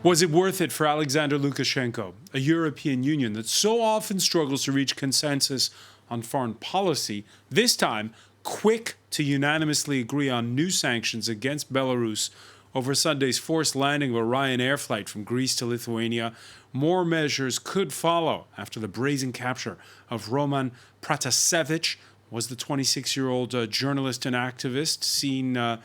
Was it worth it for Alexander Lukashenko, a European Union that so often struggles to reach consensus on foreign policy, this time quick to unanimously agree on new sanctions against Belarus over Sunday's forced landing of a Ryanair flight from Greece to Lithuania? More measures could follow after the brazen capture of Roman Pratasevich. Was the 26-year-old journalist and activist seen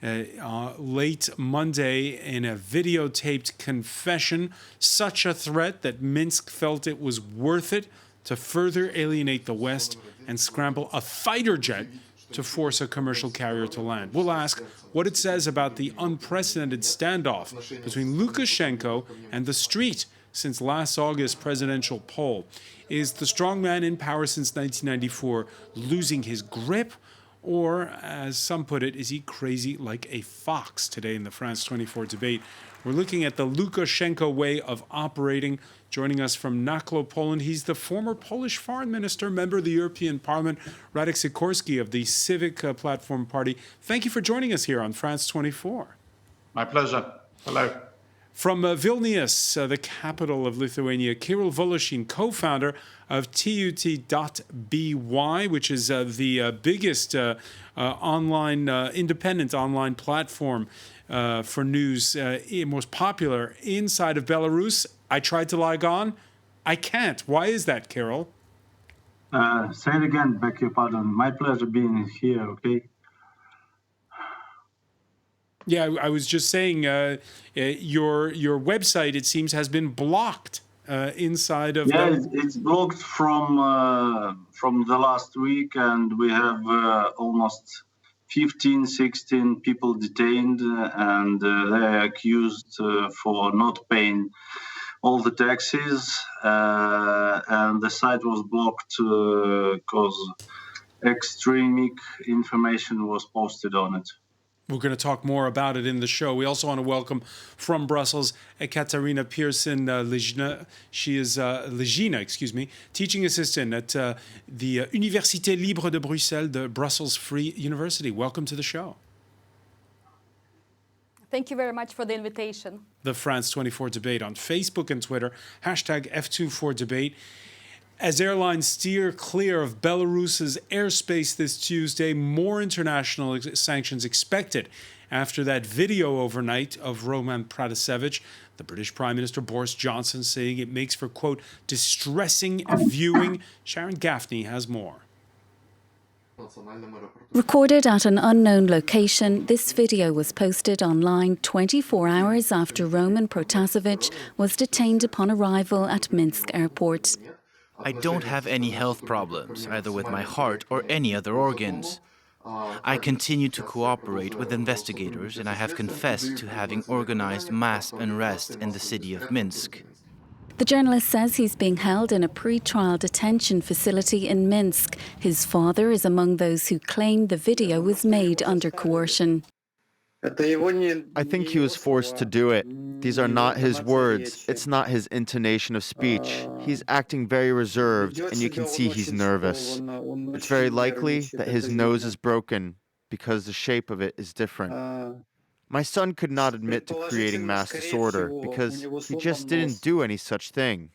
late Monday in a videotaped confession, such a threat that Minsk felt it was worth it to further alienate the West and scramble a fighter jet to force a commercial carrier to land. We'll ask what it says about the unprecedented standoff between Lukashenko and the street since last August's presidential poll. Is the strongman in power since 1994 losing his grip? Or, as some put it, is he crazy like a fox? Today in the France 24 debate, we're looking at the Lukashenko way of operating. Joining us from Naklo, Poland, he's the former Polish foreign minister, member of the European Parliament, Radek Sikorski of the Civic Platform Party. Thank you for joining us here on France 24. My pleasure. Hello. From Vilnius, the capital of Lithuania, Kirill Voloshin, co-founder of TUT.by, which is the biggest independent online platform for news, most popular inside of Belarus. I tried to log on. I can't. Why is that, Kirill? Say it again, beg your pardon. My pleasure being here, okay? Yeah, I was just saying your website, it seems, has been blocked inside of... Yeah, it's blocked from the last week, and we have almost 15, 16 people detained, and they're accused for not paying all the taxes, and the site was blocked because extreme information was posted on it. We're going to talk more about it in the show. We also want to welcome from Brussels Ekaterina Pearson-Legina. She is Legina, teaching assistant at the Université Libre de Bruxelles, the Brussels Free University. Welcome to the show. Thank you very much for the invitation. The France 24 debate on Facebook and Twitter, #F24debate. As airlines steer clear of Belarus's airspace this Tuesday, more international sanctions expected after that video overnight of Roman Pratasevich. The British Prime Minister Boris Johnson saying it makes for, quote, distressing viewing. Sharon Gaffney has more. Recorded at an unknown location, this video was posted online 24 hours after Roman Pratasevich was detained upon arrival at Minsk airport. I don't have any health problems, either with my heart or any other organs. I continue to cooperate with investigators, and I have confessed to having organized mass unrest in the city of Minsk. The journalist says he's being held in a pre-trial detention facility in Minsk. His father is among those who claim the video was made under coercion. I think he was forced to do it. These are not his words. It's not his intonation of speech. He's acting very reserved, and you can see he's nervous. It's very likely that his nose is broken because the shape of it is different. My son could not admit to creating mass disorder because he just didn't do any such thing.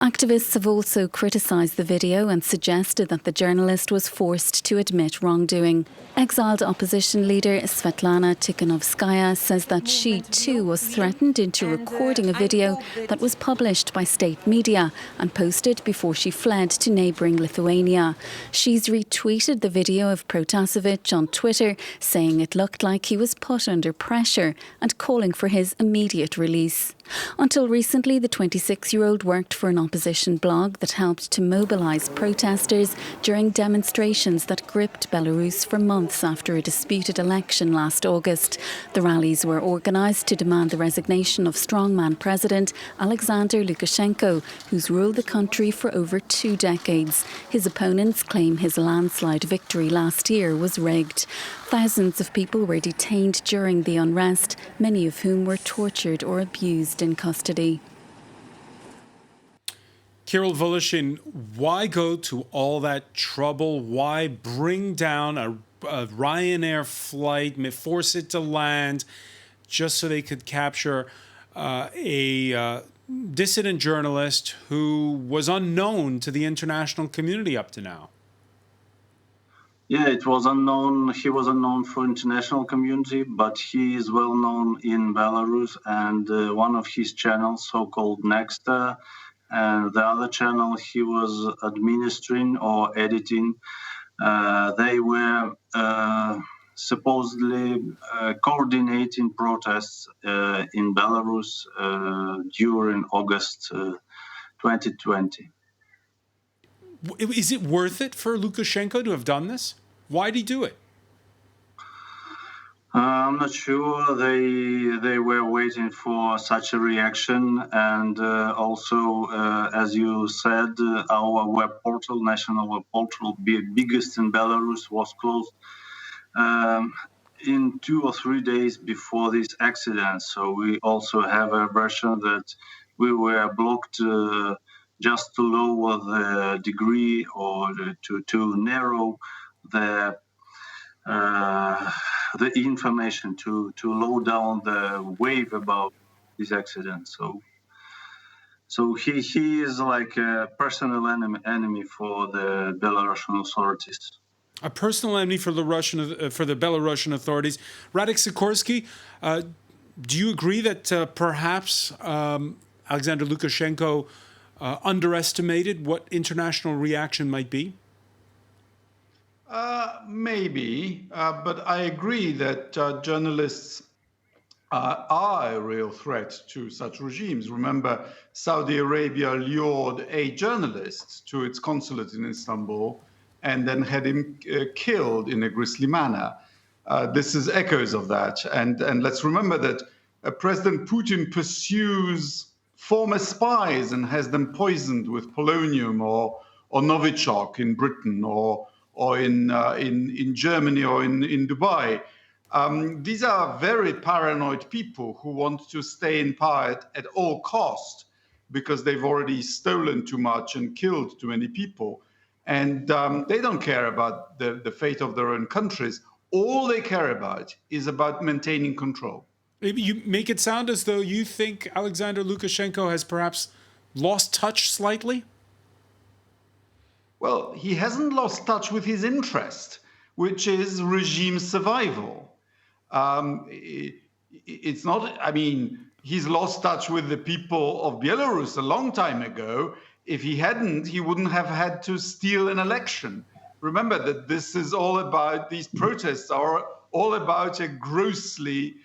Activists have also criticised the video and suggested that the journalist was forced to admit wrongdoing. Exiled opposition leader Svetlana Tikhanovskaya says that she too was threatened into recording a video that was published by state media and posted before she fled to neighbouring Lithuania. She's retweeted the video of Pratasevich on Twitter, saying it looked like he was put under pressure and calling for his immediate release. Until recently, the 26-year-old worked for an opposition blog that helped to mobilise protesters during demonstrations that gripped Belarus for months after a disputed election last August. The rallies were organised to demand the resignation of strongman President Alexander Lukashenko, who's ruled the country for over 2 decades. His opponents claim his landslide victory last year was rigged. Thousands of people were detained during the unrest, many of whom were tortured or abused in custody. Kirill Voloshin, why go to all that trouble? Why bring down a Ryanair flight, force it to land, just so they could capture a dissident journalist who was unknown to the international community up to now. Yeah, it was unknown. He was unknown for international community, but he is well known in Belarus, and one of his channels, so-called Nexta, and the other channel he was administering or editing, they were supposedly coordinating protests in Belarus during August 2020. Is it worth it for Lukashenko to have done this? Why'd he do it? I'm not sure. They were waiting for such a reaction, and also, as you said, our web portal, national web portal, biggest in Belarus, was closed in 2 or 3 days before this accident. So we also have a version that we were blocked just to lower the degree or to narrow the information, to low down the wave about this accident. So he is like a personal enemy for the Belarusian authorities. A personal enemy for the Belarusian authorities. Radek Sikorsky, do you agree that perhaps Alexander Lukashenko underestimated what international reaction might be? Maybe, but I agree that journalists are a real threat to such regimes. Remember, Saudi Arabia lured a journalist to its consulate in Istanbul and then had him killed in a grisly manner. This is echoes of that. And let's remember that President Putin pursues former spies and has them poisoned with polonium or Novichok in Britain or in Germany or in Dubai. These are very paranoid people who want to stay in power at all cost because they've already stolen too much and killed too many people. And they don't care about the fate of their own countries. All they care about is about maintaining control. You make it sound as though you think Alexander Lukashenko has perhaps lost touch slightly? Well, he hasn't lost touch with his interest, which is regime survival. It's not, I mean, he's lost touch with the people of Belarus a long time ago. If he hadn't, he wouldn't have had to steal an election. Remember that this is all about, these protests are all about a grossly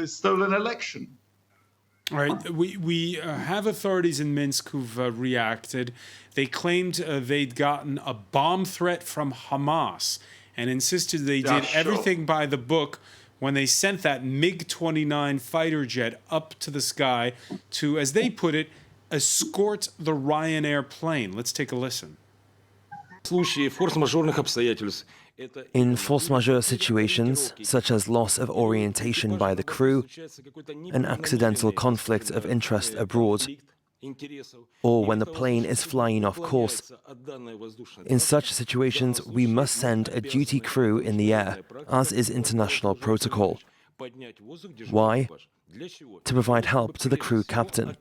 stolen election. All right, we have authorities in Minsk who've reacted. They claimed they'd gotten a bomb threat from Hamas and insisted they did everything by the book when they sent that MiG-29 fighter jet up to the sky to, as they put it, escort the Ryanair plane. Let's take a listen. In force majeure situations, such as loss of orientation by the crew, an accidental conflict of interest abroad, or when the plane is flying off course, in such situations we must send a duty crew in the air, as is international protocol. Why? To provide help to the crew captain.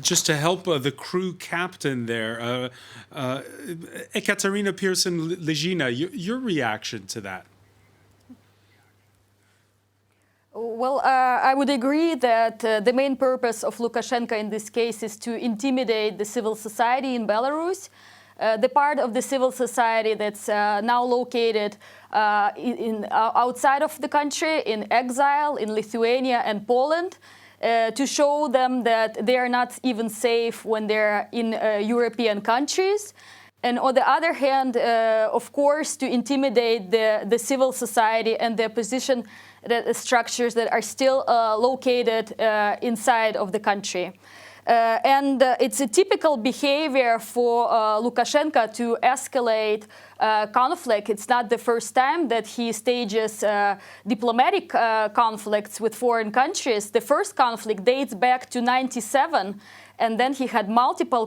Just to help the crew captain there, Ekaterina Pearson-Legina, your reaction to that? Well, I would agree that the main purpose of Lukashenko in this case is to intimidate the civil society in Belarus. The part of the civil society that's now located outside of the country, in exile, in Lithuania and Poland, to show them that they are not even safe when they're in European countries. And on the other hand, of course, to intimidate the civil society and the opposition structures that are still located inside of the country. And it's a typical behavior for Lukashenko to escalate conflict. It's not the first time that he stages diplomatic conflicts with foreign countries. The first conflict dates back to '97, and then he had multiple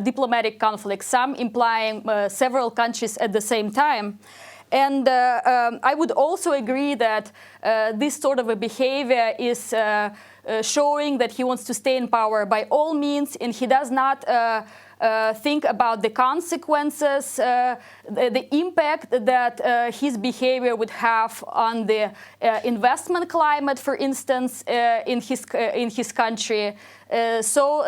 diplomatic conflicts, some implying several countries at the same time. And I would also agree that this sort of a behavior is showing that he wants to stay in power by all means, and he does not think about the consequences, the impact that his behavior would have on the investment climate, for instance, in his country. So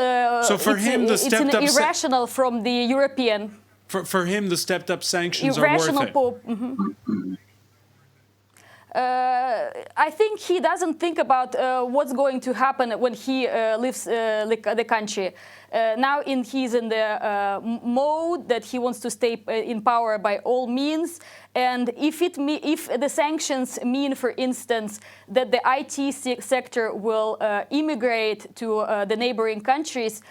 for him, it's an irrational from the European. For him, the stepped-up sanctions are worth it. I think he doesn't think about what's going to happen when he leaves the country. Now he's in the mode that he wants to stay in power by all means. And if the sanctions mean, for instance, that the IT sector will immigrate to the neighboring countries,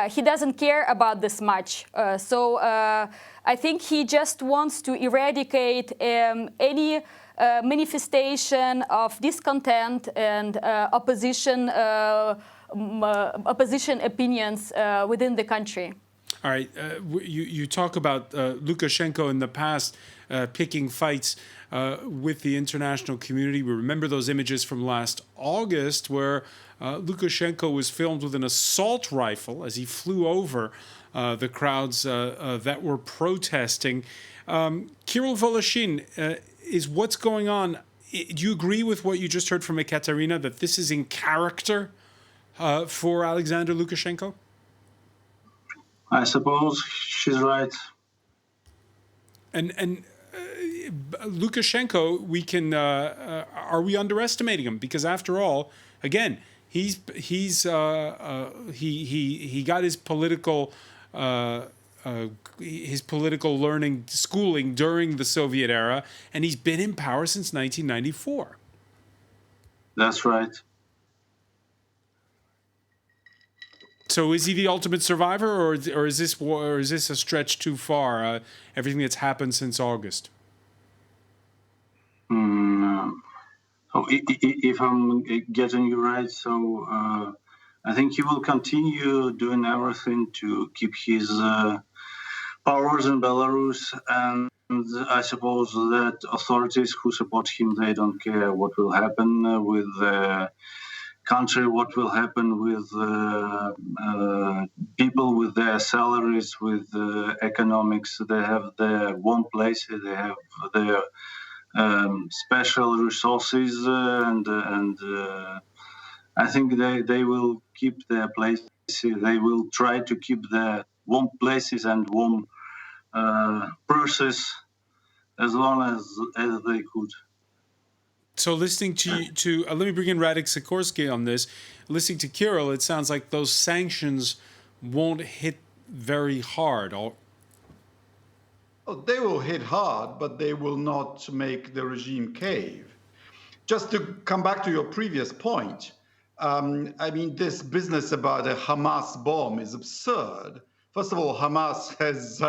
he doesn't care about this much. So I think he just wants to eradicate any manifestation of discontent and opposition opinions within the country. All right, you talk about Lukashenko in the past picking fights with the international community. We remember those images from last August where Lukashenko was filmed with an assault rifle as he flew over the crowds that were protesting. Kirill Voloshin, is what's going on? Do you agree with what you just heard from Ekaterina, that this is in character for Alexander Lukashenko? I suppose she's right. And Lukashenko, we can are we underestimating him? Because after all, again, he got his political schooling during the Soviet era, and he's been in power since 1994. That's right. So is he the ultimate survivor, or is this a stretch too far? Everything that's happened since August. So if I'm getting you right, so I think he will continue doing everything to keep his powers in Belarus, and I suppose that authorities who support him, they don't care what will happen with the country, what will happen with people with their salaries, with economics. They have their one place, they have their special resources, and I think they will keep their places. They will try to keep their warm places and warm purses as long as they could. So listening to let me bring in Radek Sikorsky on this. Listening to Kirill, it sounds like those sanctions won't hit very hard. They will hit hard, but they will not make the regime cave. Just to come back to your previous point, I mean, this business about a Hamas bomb is absurd. First of all, Hamas has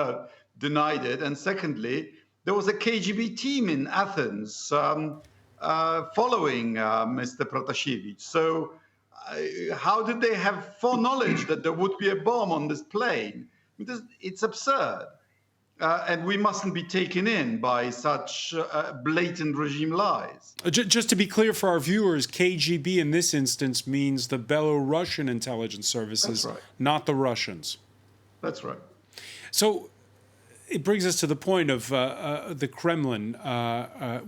denied it. And secondly, there was a KGB team in Athens following Mr. Pratasevich. So how did they have foreknowledge that there would be a bomb on this plane? It's absurd. And we mustn't be taken in by such blatant regime lies. Just to be clear for our viewers, KGB in this instance means the Belarusian intelligence services, That's right. Not the Russians. That's right. So it brings us to the point of the Kremlin,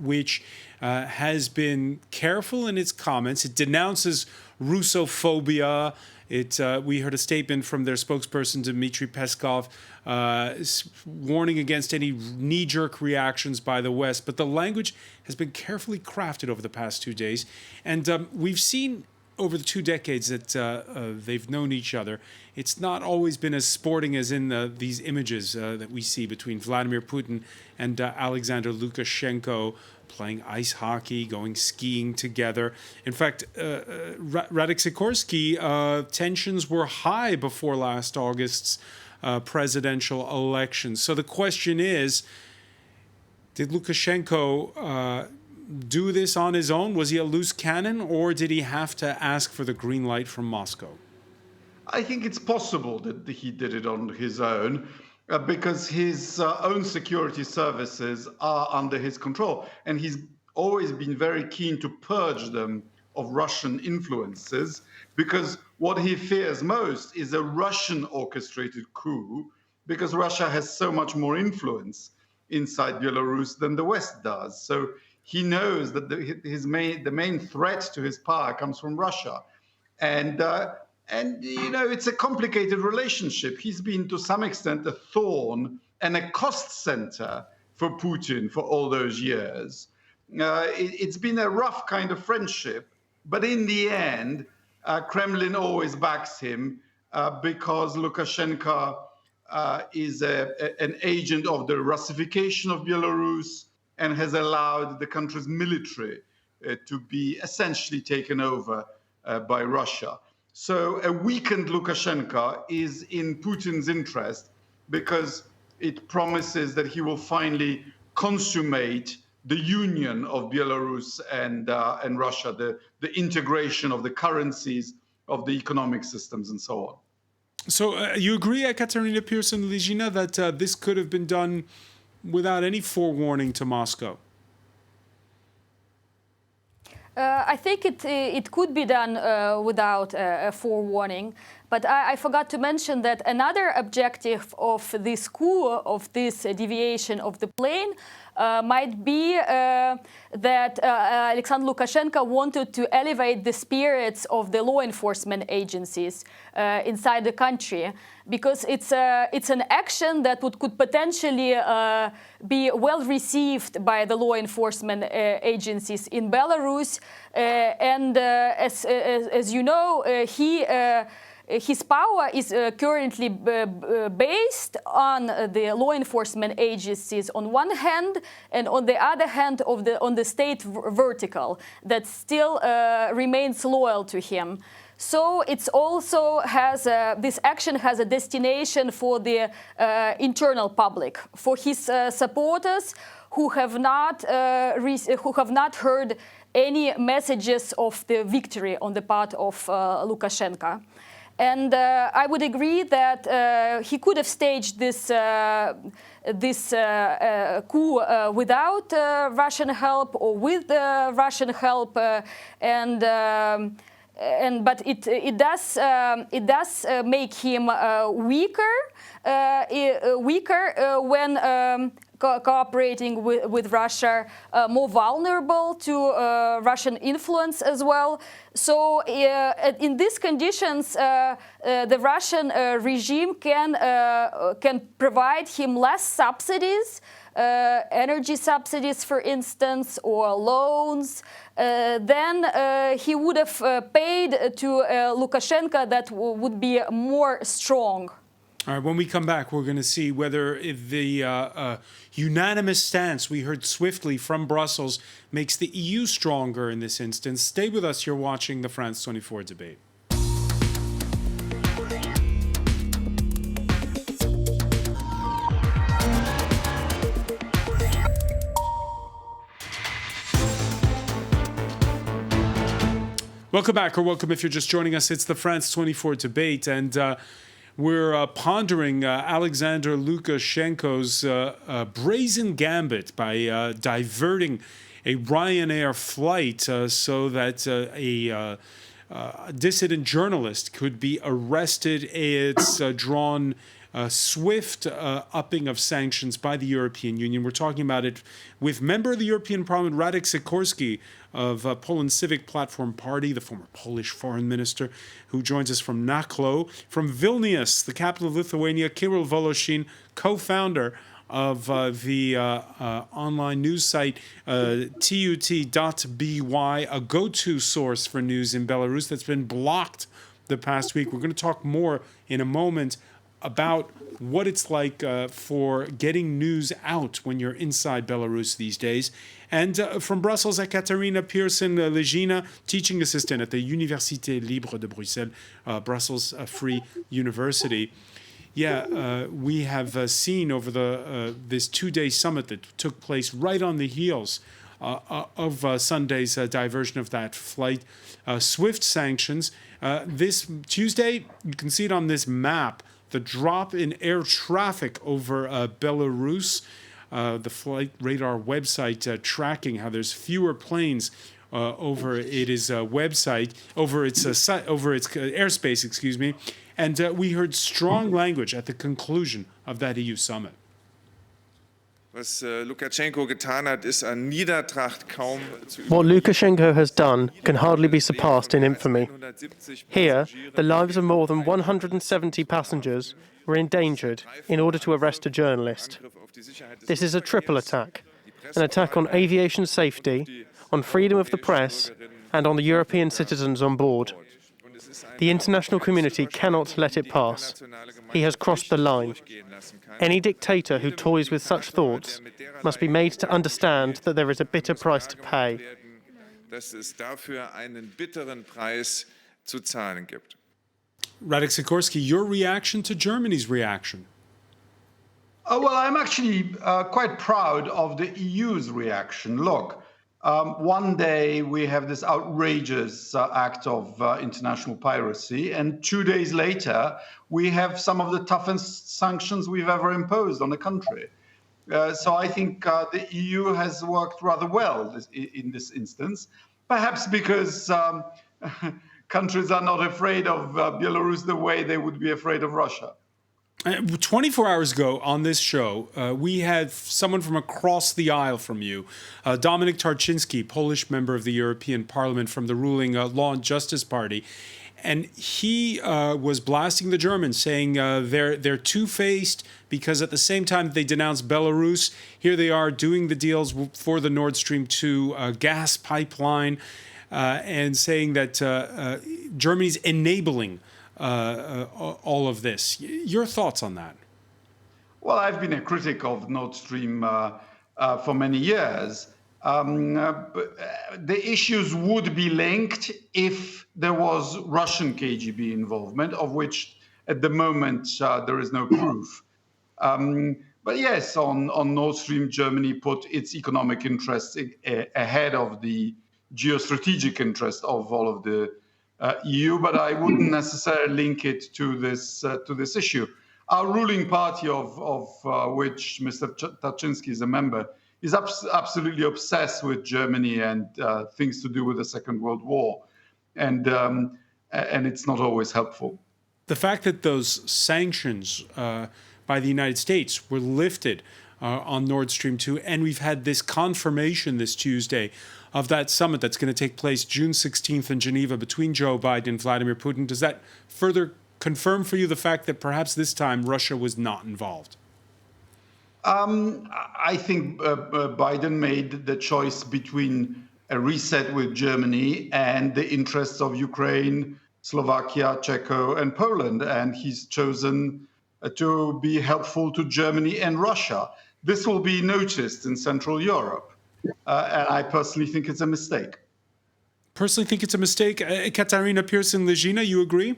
which has been careful in its comments. It denounces Russophobia. We heard a statement from their spokesperson, Dmitry Peskov, warning against any knee-jerk reactions by the West. But the language has been carefully crafted over the past 2 days. And we've seen over the 2 decades that they've known each other, it's not always been as sporting as in these images that we see between Vladimir Putin and Alexander Lukashenko playing ice hockey, going skiing together. In fact, Radek Sikorsky, tensions were high before last August's presidential election. So the question is, did Lukashenko do this on his own? Was he a loose cannon, or did he have to ask for the green light from Moscow? I think it's possible that he did it on his own. because his own security services are under his control. And he's always been very keen to purge them of Russian influences, because what he fears most is a Russian orchestrated coup, because Russia has so much more influence inside Belarus than the West does. So he knows that the main threat to his power comes from Russia. And you know, it's a complicated relationship. He's been to some extent a thorn and a cost center for Putin for all those years. It's been a rough kind of friendship, but in the end, Kremlin always backs him because Lukashenko is an agent of the Russification of Belarus and has allowed the country's military to be essentially taken over by Russia. So a weakened Lukashenko is in Putin's interest because it promises that he will finally consummate the union of Belarus and Russia, the integration of the currencies, of the economic systems, and so on. So you agree, Katerina Pearson-Ligina, that this could have been done without any forewarning to Moscow? I think it could be done without a forewarning, but I forgot to mention that another objective of this coup, of this deviation of the plane, might be that Alexander Lukashenko wanted to elevate the spirits of the law enforcement agencies inside the country, because it's an action that could potentially be well received by the law enforcement agencies in Belarus. And as you know, his power is currently based on the law enforcement agencies on one hand, and on the other hand on the state vertical that still remains loyal to him. So it's also has this action has a destination for the internal public, for his supporters who have not heard any messages of the victory on the part of Lukashenko. And I would agree that he could have staged this coup without Russian help or with Russian help, but it does make him weaker when cooperating with Russia, more vulnerable to Russian influence as well. So in these conditions, the Russian regime can provide him less subsidies, energy subsidies, for instance, or loans, then he would have paid to Lukashenko that would be more strong. All right, when we come back, we're going to see whether the unanimous stance we heard swiftly from Brussels makes the EU stronger in this instance. Stay with us. You're watching the France 24 debate. Welcome back, or welcome if you're just joining us. It's the France 24 debate, and we're pondering Alexander Lukashenko's brazen gambit by diverting a Ryanair flight so that a dissident journalist could be arrested. It's drawn swift upping of sanctions by the European Union. We're talking about it with member of the European Parliament, Radek Sikorski of Poland's Civic Platform Party, the former Polish foreign minister, who joins us from Naklo. From Vilnius, the capital of Lithuania, Kirill Voloshin, co-founder of the online news site tut.by, a go-to source for news in Belarus that's been blocked the past week. We're going to talk more in a moment about what it's like for getting news out when you're inside Belarus these days. And from Brussels, Katerina Pearson-Ligina, teaching assistant at the Université Libre de Bruxelles, Brussels Free University. Yeah, we have seen over this two-day summit that took place right on the heels of Sunday's diversion of that flight, swift sanctions. This Tuesday, you can see it on this map, the drop in air traffic over Belarus. The flight radar website tracking how there's fewer planes over its website, over its airspace, excuse me. And we heard strong language at the conclusion of that EU summit. What Lukashenko has done can hardly be surpassed in infamy. Here, the lives of more than 170 passengers were endangered in order to arrest a journalist. This is a triple attack: an attack on aviation safety, on freedom of the press, and on the European citizens on board. The international community cannot let it pass. He has crossed the line. Any dictator who toys with such thoughts must be made to understand that there is a bitter price to pay. Radek Sikorski, your reaction to Germany's reaction? Well, I'm actually quite proud of the EU's reaction. Look, one day we have this outrageous act of international piracy, and 2 days later we have some of the toughest sanctions we've ever imposed on a country. So I think the EU has worked rather well in this instance, perhaps because countries are not afraid of Belarus the way they would be afraid of Russia. 24 hours ago on this show, we had someone from across the aisle from you, Dominik Tarczynski, Polish member of the European Parliament from the ruling Law and Justice Party. And he was blasting the Germans, saying they're two-faced because at the same time they denounced Belarus, here they are doing the deals for the Nord Stream 2 gas pipeline, and saying that Germany's enabling all of this. Your thoughts on that? Well, I've been a critic of Nord Stream for many years. The issues would be linked if there was Russian KGB involvement, of which at the moment there is no proof. But yes, on Nord Stream, Germany put its economic interests ahead of the geostrategic interest of all of the EU, but I wouldn't necessarily link it to this issue. Our ruling party, of which Mr. Tarczynski is a member, is absolutely obsessed with Germany and things to do with the Second World War, and it's not always helpful. The fact that those sanctions by the United States were lifted on Nord Stream 2, and we've had this confirmation this Tuesday of that summit that's going to take place June 16th in Geneva between Joe Biden and Vladimir Putin. Does that further confirm for you the fact that perhaps this time Russia was not involved? I think Biden made the choice between a reset with Germany and the interests of Ukraine, Slovakia, Czechia, and Poland, and he's chosen to be helpful to Germany and Russia. This will be noticed in Central Europe. And I personally think it's a mistake. Personally think it's a mistake. Katarina Pearson-Legina, you agree?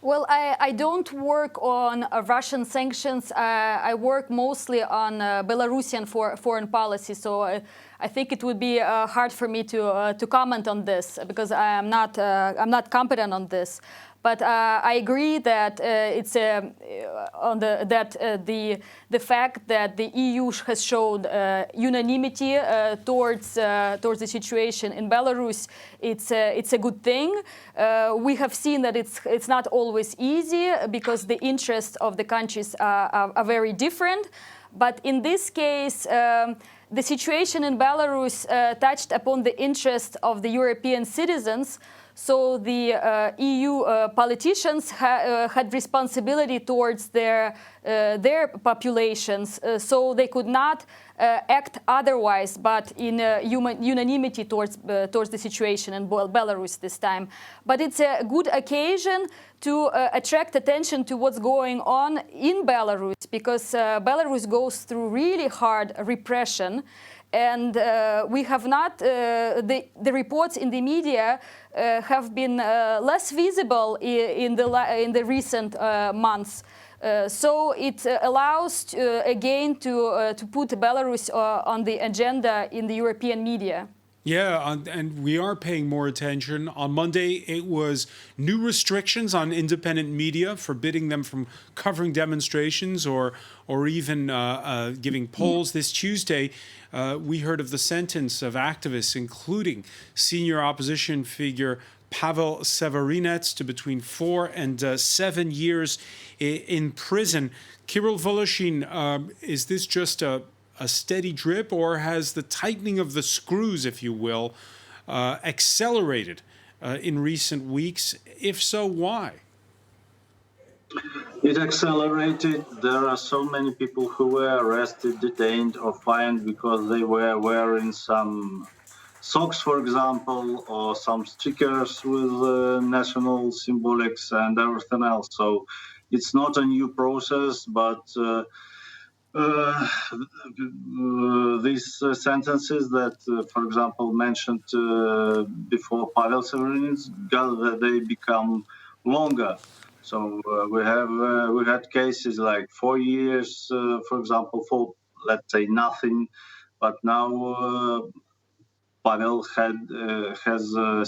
Well, I don't work on Russian sanctions. I work mostly on Belarusian foreign policy. So I think it would be hard for me to comment on this because I'm not competent on this. But I agree that it's the fact that the EU has showed unanimity towards the situation in Belarus. It's a good thing. We have seen that it's not always easy because the interests of the countries are very different. But in this case, the situation in Belarus touched upon the interests of the European citizens. So the EU politicians had responsibility towards their populations, so they could not act otherwise, but in unanimity towards the situation in Belarus this time. But it's a good occasion to attract attention to what's going on in Belarus, because Belarus goes through really hard repression. And we have not, the reports in the media have been less visible in the recent months. So it allows, again, to put Belarus on the agenda in the European media. Yeah, and we are paying more attention. On Monday, it was new restrictions on independent media, forbidding them from covering demonstrations or even giving polls. This Tuesday, we heard of the sentence of activists, including senior opposition figure Pavel Severinets, to between 4 and 7 years in prison. Kirill Voloshin, is this just a steady drip, or has the tightening of the screws, if you will, accelerated in recent weeks? If so, why? It accelerated. There are so many people who were arrested, detained, or fined because they were wearing some socks, for example, or some stickers with national symbolics and everything else. So it's not a new process, but these sentences that, for example, mentioned before Pavel Severinets, they become longer. So we had cases like 4 years, for example, for let's say nothing, but now Pavel has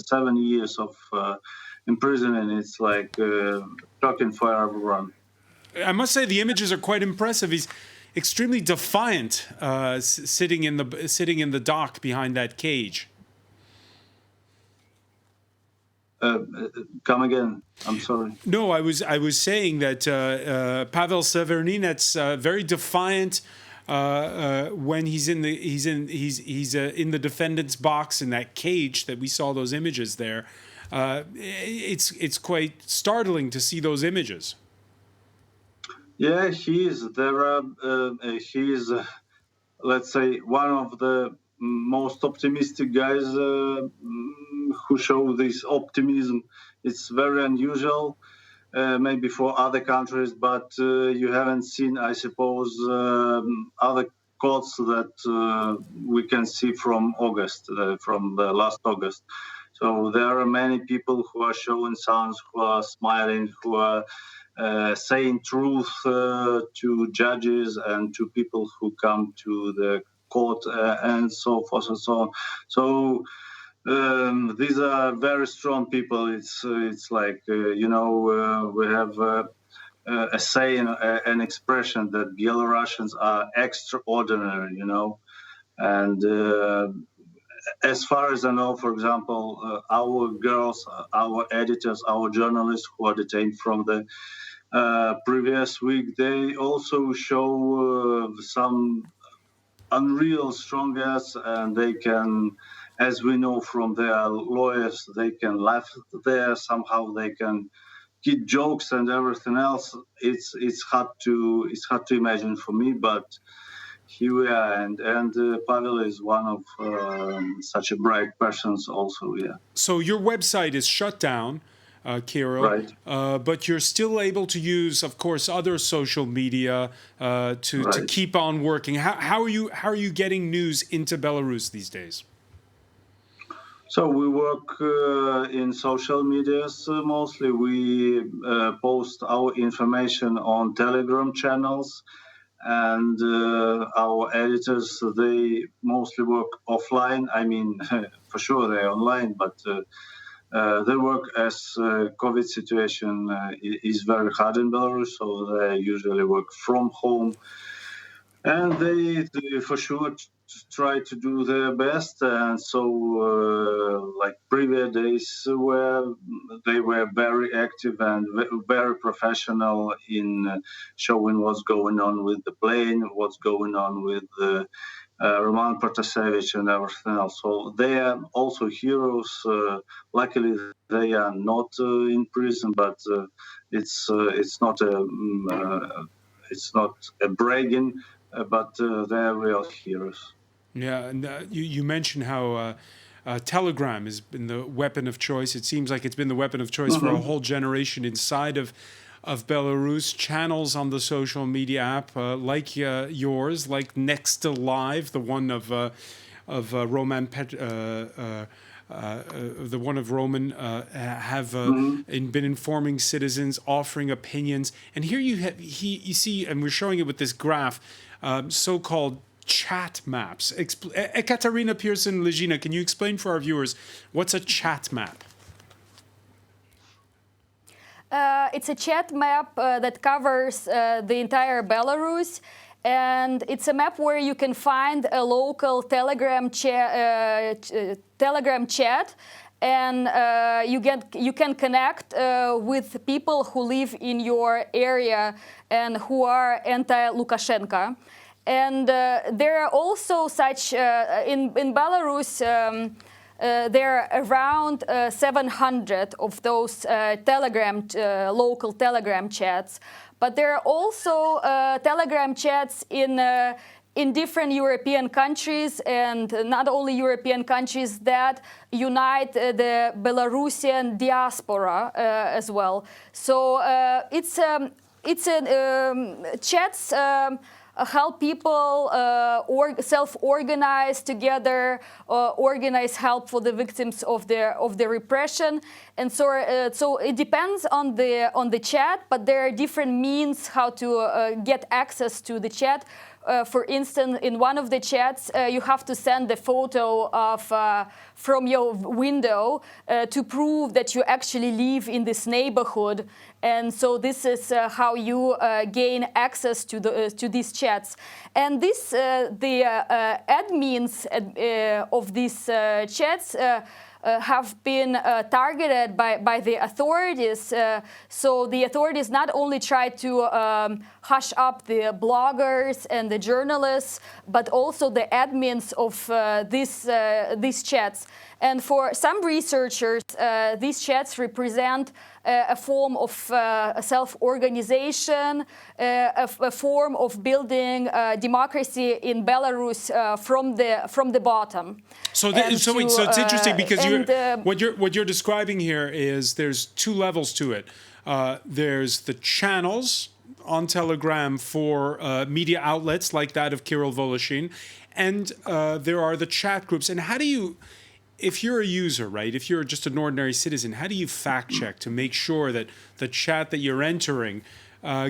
7 years of imprisonment. It's like shocking for everyone. I must say the images are quite impressive. He's extremely defiant, sitting in the dock behind that cage. Come again. I'm sorry. No, I was saying that Pavel Severinets very defiant when he's in the defendant's box in that cage that we saw those images there. It's quite startling to see those images. Yeah, he is. He is, let's say, one of the most optimistic guys who show this optimism. It's very unusual, maybe for other countries, but you haven't seen, I suppose, other quotes that we can see from August, from the last August. So there are many people who are showing signs, who are smiling, who are saying truth to judges and to people who come to the court and so forth and so on. So these are very strong people. It's like we have a saying, an expression that Belarusians are extraordinary, and as far as I know, for example, our girls, our editors, our journalists who are detained from the previous week, they also show some unreal strongness, and they can, as we know from their lawyers, they can laugh there somehow, they can get jokes and everything else. It's hard to imagine for me, but here we are, and Pavel is one of such a bright persons also. Yeah. So your website is shut down, Kirill, right. But you're still able to use, of course, other social media to keep on working. How are you getting news into Belarus these days? So we work in social medias mostly. We post our information on Telegram channels, and our editors, they mostly work offline. I mean, for sure they're online, but they work as COVID situation is very hard in Belarus, so they usually work from home. And they for sure try to do their best. And so, like previous days, where they were very active and very professional in showing what's going on with the plane, what's going on with Roman Pratasevich and everything else. So they are also heroes. Luckily, they are not in prison, but it's not a bragging. But they're real heroes. Yeah, and you mentioned how Telegram has been the weapon of choice. It seems like it's been the weapon of choice for a whole generation inside of Belarus. Channels on the social media app like yours, like Next to Live, the one of Roman have been informing citizens, offering opinions. And here you see, and we're showing it with this graph, so-called chat maps. Ekaterina Pearson-Legina, can you explain for our viewers what's a chat map? It's a chat map that covers the entire Belarus, and it's a map where you can find a local Telegram chat, and you can connect with people who live in your area and who are anti-Lukashenko. And there are also such in Belarus. There are around 700 of those local Telegram chats, but there are also Telegram chats in different European countries, and not only European countries, that unite the Belarusian diaspora as well. So chats help people self-organize together, organize help for the victims of the repression, and so it depends on the chat. But there are different means how to get access to the chat. For instance, in one of the chats, you have to send a photo from your window to prove that you actually live in this neighborhood. And so this is how you gain access to these chats. And the admins of these chats have been targeted by the authorities. So the authorities not only try to hush up the bloggers and the journalists, but also the admins of these chats. And for some researchers, these chats represent a form of self-organization, a form of building democracy in Belarus from the bottom. So it's interesting because what you're describing here is there's two levels to it. There's the channels on Telegram for media outlets like that of Kirill Voloshin, and there are the chat groups. And how do you, if you're a user, right, if you're just an ordinary citizen, how do you fact check to make sure that the chat that you're entering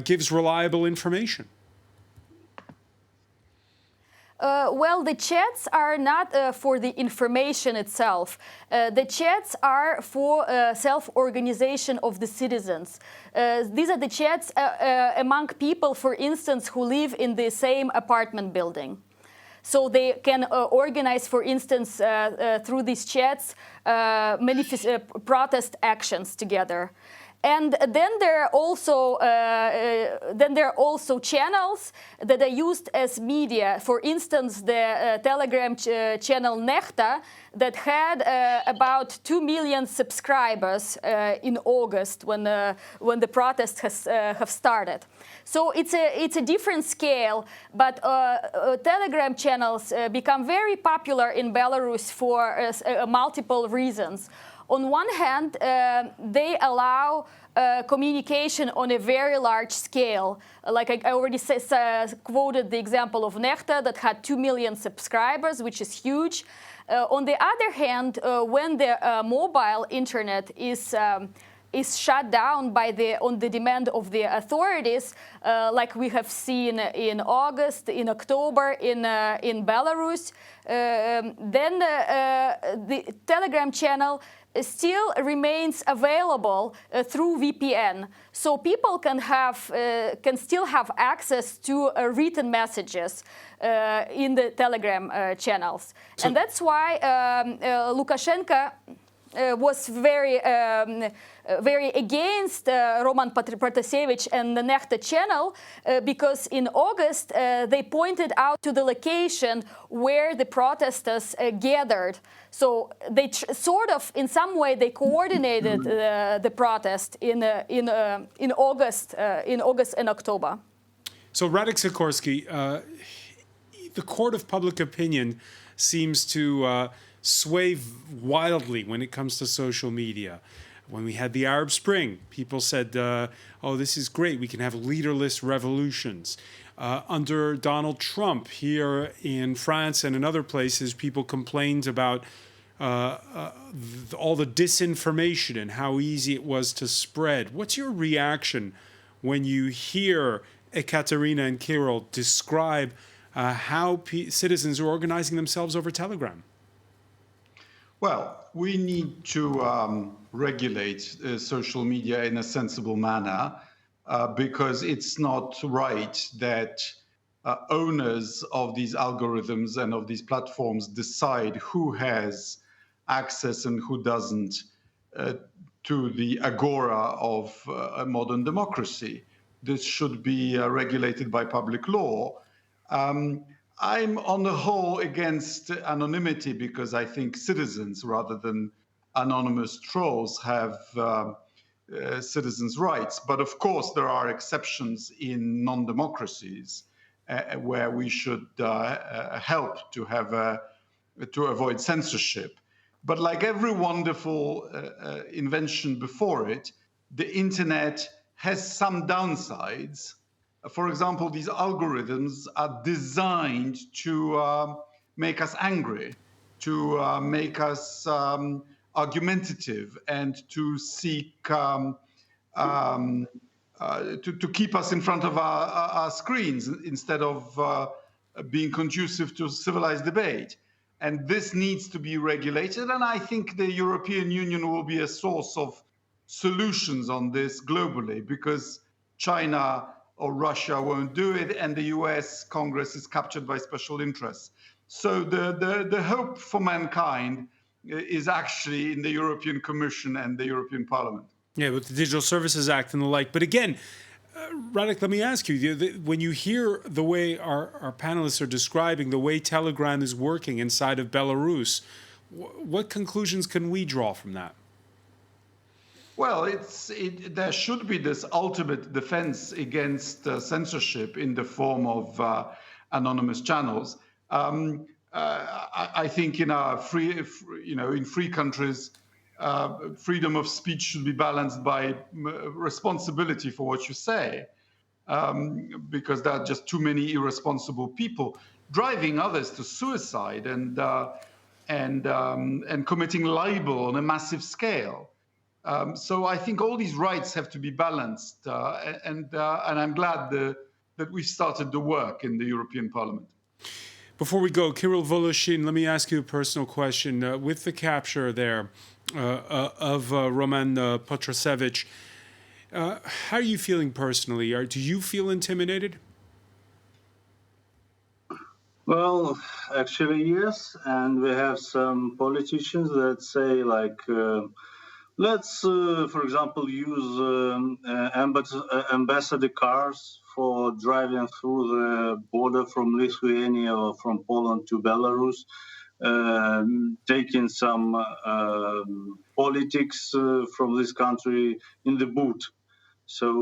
gives reliable information? Well, the chats are not for the information itself. The chats are for self-organization of the citizens. These are the chats among people, for instance, who live in the same apartment building. So they can organize, for instance, through these chats, protest actions together. And then there are also channels that are used as media. For instance, the Telegram channel Nechta that had about 2 million subscribers in August when the protests have started. So it's a different scale, but Telegram channels become very popular in Belarus for multiple reasons. On one hand, they allow communication on a very large scale. Like I already quoted the example of Nechta that had 2 million subscribers, which is huge. On the other hand, when the mobile internet is shut down on the demand of the authorities, like we have seen in August, in October, in Belarus, then the Telegram channel still remains available through VPN, so people can still have access to written messages in the Telegram channels, and that's why Lukashenko was very against Roman Pratasevich and the Nechta channel because in August they pointed out to the location where the protesters gathered. So they sort of, in some way, they coordinated the protest in August and October. So Radek Sikorsky, the court of public opinion seems to sway wildly when it comes to social media. When we had the Arab Spring, people said, oh, this is great, we can have leaderless revolutions. Under Donald Trump here in France and in other places, people complained about all the disinformation and how easy it was to spread. What's your reaction when you hear Ekaterina and Kirill describe how citizens are organizing themselves over Telegram? Well, we need to regulate social media in a sensible manner because it's not right that owners of these algorithms and of these platforms decide who has access and who doesn't to the agora of a modern democracy. This should be regulated by public law. I'm on the whole against anonymity because I think citizens, rather than anonymous trolls, have citizens' rights. But of course, there are exceptions in non-democracies where we should help to have to avoid censorship. But like every wonderful invention before it, the internet has some downsides. For example, these algorithms are designed to make us angry, to make us argumentative, and to seek to keep us in front of our screens instead of being conducive to civilized debate. And this needs to be regulated. And I think the European Union will be a source of solutions on this globally, because China or Russia won't do it, and the US Congress is captured by special interests. So the hope for mankind is actually in the European Commission and the European Parliament. Yeah, with the Digital Services Act and the like. But again, Radek, let me ask you, when you hear the way our panelists are describing the way Telegram is working inside of Belarus, what conclusions can we draw from that? Well, there should be this ultimate defense against censorship in the form of anonymous channels. I think in our in free countries, freedom of speech should be balanced by responsibility for what you say, because there are just too many irresponsible people driving others to suicide and committing libel on a massive scale. So I think all these rights have to be balanced, and I'm glad that we've started the work in the European Parliament. Before we go, Kirill Voloshin, let me ask you a personal question. With the capture there of Roman Pratasevich, how are you feeling personally? Do you feel intimidated? Well, actually, yes. And we have some politicians that say, like, let's, for example, use ambassador cars for driving through the border from Lithuania or from Poland to Belarus, taking some politics from this country in the boot. So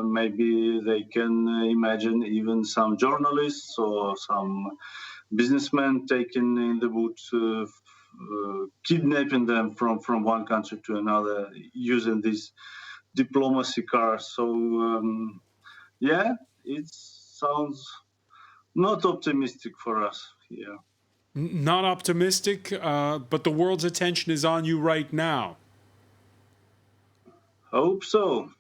maybe they can imagine even some journalists or some businessmen taken in the boot, kidnapping them from one country to another using these diplomacy cars. So yeah, it sounds not optimistic for us here. Not optimistic, but the world's attention is on you right now. Hope so.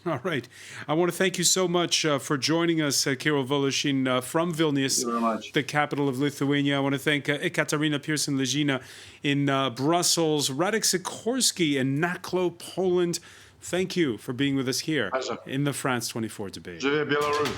All right. I want to thank you so much for joining us, Kirill Voloshin from Vilnius, the capital of Lithuania. I want to thank Ekaterina Pearson-Legina in Brussels, Radek Sikorski in Naklo, Poland. Thank you for being with us here in the France 24 debate. Żyje Belarus.